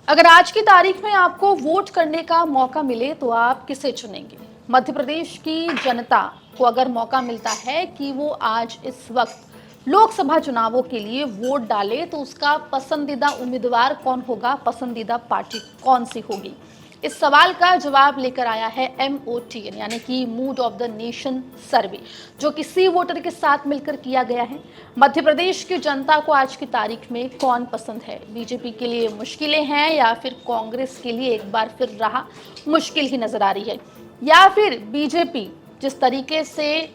अगर आज की तारीख में आपको वोट करने का मौका मिले तो आप किसे चुनेंगे? मध्य प्रदेश की जनता को अगर मौका मिलता है कि वो आज इस वक्त लोकसभा चुनावों के लिए वोट डाले तो उसका पसंदीदा उम्मीदवार कौन होगा, पसंदीदा पार्टी कौन सी होगी? इस सवाल का जवाब लेकर आया है MOTN यानी कि मूड ऑफ द नेशन सर्वे, जो कि सी वोटर के साथ मिलकर किया गया है। मध्य प्रदेश की जनता को आज की तारीख में कौन पसंद है? बीजेपी के लिए मुश्किलें हैं या फिर कांग्रेस के लिए एक बार फिर राह मुश्किल ही नजर आ रही है, या फिर बीजेपी जिस तरीके से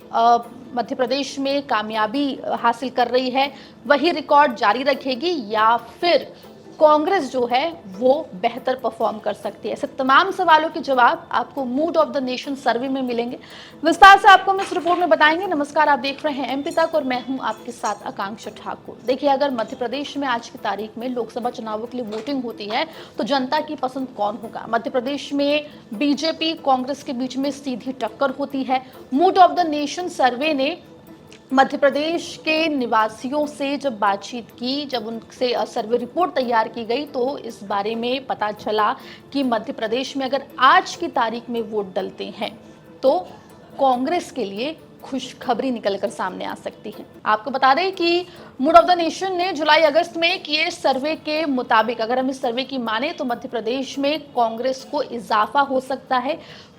मध्य प्रदेश में कामयाबी हासिल कर रही है वही रिकॉर्ड जारी रखेगी, या फिर कांग्रेस जो है वो बेहतर परफॉर्म कर सकती है? ऐसे तमाम सवालों के जवाब आपको मूड ऑफ द नेशन सर्वे में मिलेंगे। विस्तार से आपको हम इस रिपोर्ट में बताएंगे। नमस्कार, आप देख रहे हैं एमपी तक और मैं हूं आपके साथ आकांक्षा ठाकुर। देखिए, अगर मध्य प्रदेश में आज की तारीख में लोकसभा चुनावों के लिए वोटिंग होती है तो जनता की पसंद कौन होगा? मध्य प्रदेश में बीजेपी कांग्रेस के बीच में सीधी टक्कर होती है। मूड ऑफ द नेशन सर्वे ने मध्य प्रदेश के निवासियों से जब बातचीत की, जब उनसे सर्वे रिपोर्ट तैयार की गई तो इस बारे में पता चला कि मध्य प्रदेश में अगर आज की तारीख में वोट डलते हैं तो कांग्रेस के लिए खुशखबरी निकलकर सामने आ सकती है। आपको बता दें कि मूड ऑफ द नेशन ने जुलाई अगस्त में किए सर्वे के मुताबिक, अगर हम इस सर्वे की माने तो मध्य प्रदेश में कांग्रेस को इजाफा हो सकता है।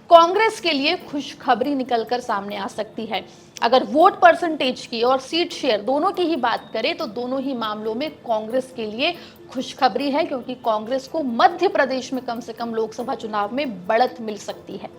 कांग्रेस के लिए खुशखबरी निकलकर सामने आ सकती है। अगर वोट परसेंटेज की और सीट शेयर दोनों की ही बात करें तो दोनों ही मामलों में कांग्रेस के लिए खुशखबरी है, क्योंकि कांग्रेस को मध्य प्रदेश में कम से कम लोकसभा चुनाव में बढ़त मिल सकती है।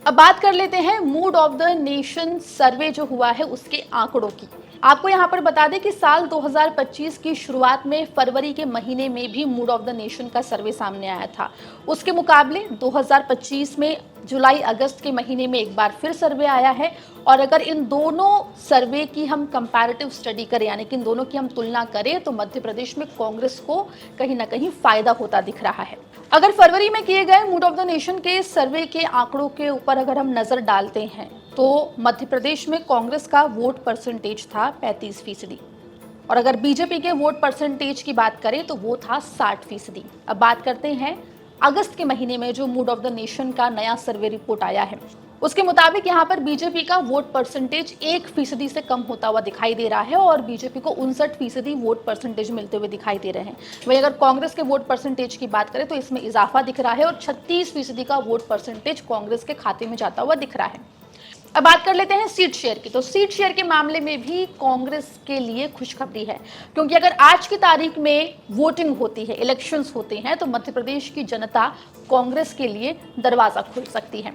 अब बात कर लेते हैं मूड ऑफ द नेशन सर्वे जो हुआ है उसके आंकड़ों की। आपको यहां पर बता दें कि साल 2025 की शुरुआत में फरवरी के महीने में भी मूड ऑफ द नेशन का सर्वे सामने आया था। उसके मुकाबले 2025 में जुलाई अगस्त के महीने में एक बार फिर सर्वे आया है, और अगर इन दोनों सर्वे की हम कंपैरेटिव स्टडी करें यानी कि इन दोनों की हम तुलना करें तो मध्य प्रदेश में कांग्रेस को कहीं ना कहीं फायदा होता दिख रहा है। अगर फरवरी में किए गए मूड ऑफ द नेशन के सर्वे के आंकड़ों के ऊपर अगर हम नजर डालते हैं तो मध्य प्रदेश में कांग्रेस का वोट परसेंटेज था 35%, और अगर बीजेपी के वोट परसेंटेज की बात करें तो वो था 60%। अब बात करते हैं अगस्त के महीने में जो मूड ऑफ द नेशन का नया सर्वे रिपोर्ट आया है उसके मुताबिक यहाँ पर बीजेपी का वोट परसेंटेज 1% से कम होता हुआ दिखाई दे रहा है और बीजेपी को 59% वोट परसेंटेज मिलते हुए दिखाई दे रहे हैं। वहीं अगर कांग्रेस के वोट परसेंटेज की बात करें तो इसमें इजाफा दिख रहा है और 36% का वोट परसेंटेज कांग्रेस के खाते में जाता हुआ दिख रहा है। अब बात कर लेते हैं सीट शेयर की। तो सीट शेयर के मामले में भी कांग्रेस के लिए खुशखबरी है, क्योंकि अगर आज की तारीख में वोटिंग होती है, इलेक्शंस होते हैं तो मध्य प्रदेश की जनता कांग्रेस के लिए दरवाजा खोल सकती है।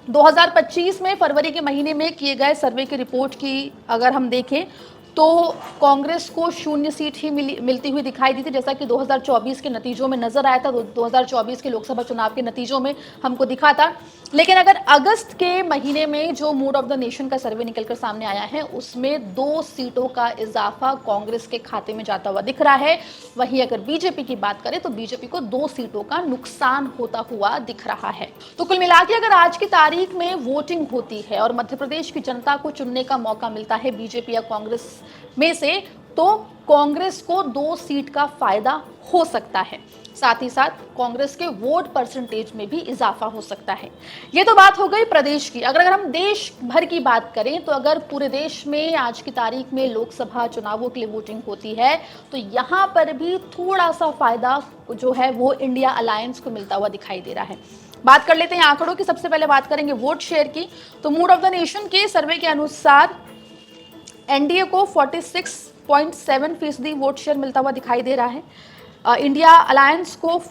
2025 में फरवरी के महीने में किए गए सर्वे की रिपोर्ट की अगर हम देखें तो कांग्रेस को 0 सीट ही मिलती हुई दिखाई दी थी, जैसा कि 2024 के नतीजों में नजर आया था। 2024 के लोकसभा चुनाव के नतीजों में हमको दिखा था। लेकिन अगर अगस्त के महीने में जो मूड ऑफ द नेशन का सर्वे निकलकर सामने आया है उसमें 2 सीटों का इजाफा कांग्रेस के खाते में जाता हुआ दिख रहा है। वहीं अगर बीजेपी की बात करें तो बीजेपी को 2 सीटों का नुकसान होता हुआ दिख रहा है। तो कुल मिलाकर अगर आज की तारीख में वोटिंग होती है और मध्य प्रदेश की जनता को चुनने का मौका मिलता है बीजेपी या कांग्रेस में से, तो कांग्रेस को 2 सीट का फायदा हो सकता है। साथ ही साथ कांग्रेस के वोट परसेंटेज में भी इजाफा हो सकता है। ये तो बात हो गई प्रदेश की। अगर हम देश भर की बात करें तो अगर पूरे देश में आज की तारीख में लोकसभा चुनावों के लिए वोटिंग होती है तो यहाँ पर भी थोड़ा सा फायदा जो है वो इंडिया अलायंस को मिलता हुआ दिखाई दे रहा है। बात कर लेते हैं आंकड़ों की। सबसे पहले बात करेंगे वोट शेयर की। तो मूड ऑफ द नेशन के सर्वे के अनुसार एनडीए को 46.7% वोट शेयर मिलता हुआ दिखाई दे रहा है। इंडिया अलायंस को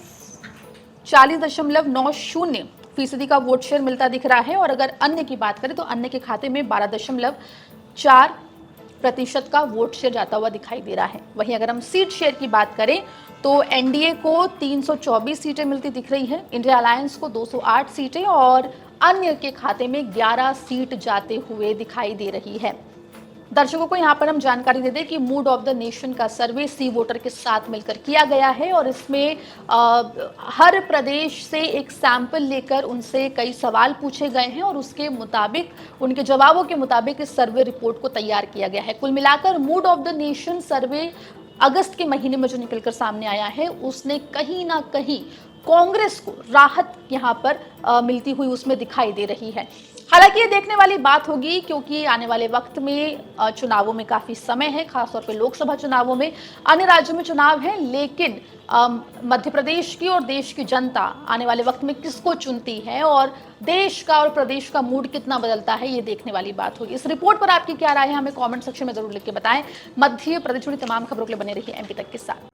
40.90% का वोट शेयर मिलता दिख रहा है, और अगर अन्य की बात करें तो अन्य के खाते में 12.4% का वोट शेयर जाता हुआ दिखाई दे रहा है। वहीं अगर हम सीट शेयर की बात करें तो एनडीए को 324 सीटें मिलती दिख रही है, इंडिया अलायंस को 208 सीटें और अन्य के खाते में 11 सीट जाते हुए दिखाई दे रही है। दर्शकों को यहाँ पर हम जानकारी दे दें कि मूड ऑफ द नेशन का सर्वे सी वोटर के साथ मिलकर किया गया है और इसमें हर प्रदेश से एक सैंपल लेकर उनसे कई सवाल पूछे गए हैं और उसके मुताबिक, उनके जवाबों के मुताबिक इस सर्वे रिपोर्ट को तैयार किया गया है। कुल मिलाकर mood of the nation survey अगस्त के महीने में जो निकलकर सामने आया है, उसने कहीं ना कहीं कांग्रेस को राहत यहां पर मिलती हुई उसमें दिखाई दे रही है। हालांकि ये देखने वाली बात होगी, क्योंकि आने वाले वक्त में चुनावों में काफी समय है, खासतौर पे लोकसभा चुनावों में। अन्य राज्यों में चुनाव है, लेकिन मध्य प्रदेश की और देश की जनता आने वाले वक्त में किसको चुनती है और देश का और प्रदेश का मूड कितना बदलता है, ये देखने वाली बात होगी। इस रिपोर्ट पर आपकी क्या राय है, हमें कमेंट सेक्शन में जरूर लिख के बताएं। मध्य प्रदेश जुड़ी तमाम खबरों के लिए बने रहिए एमपी तक के साथ।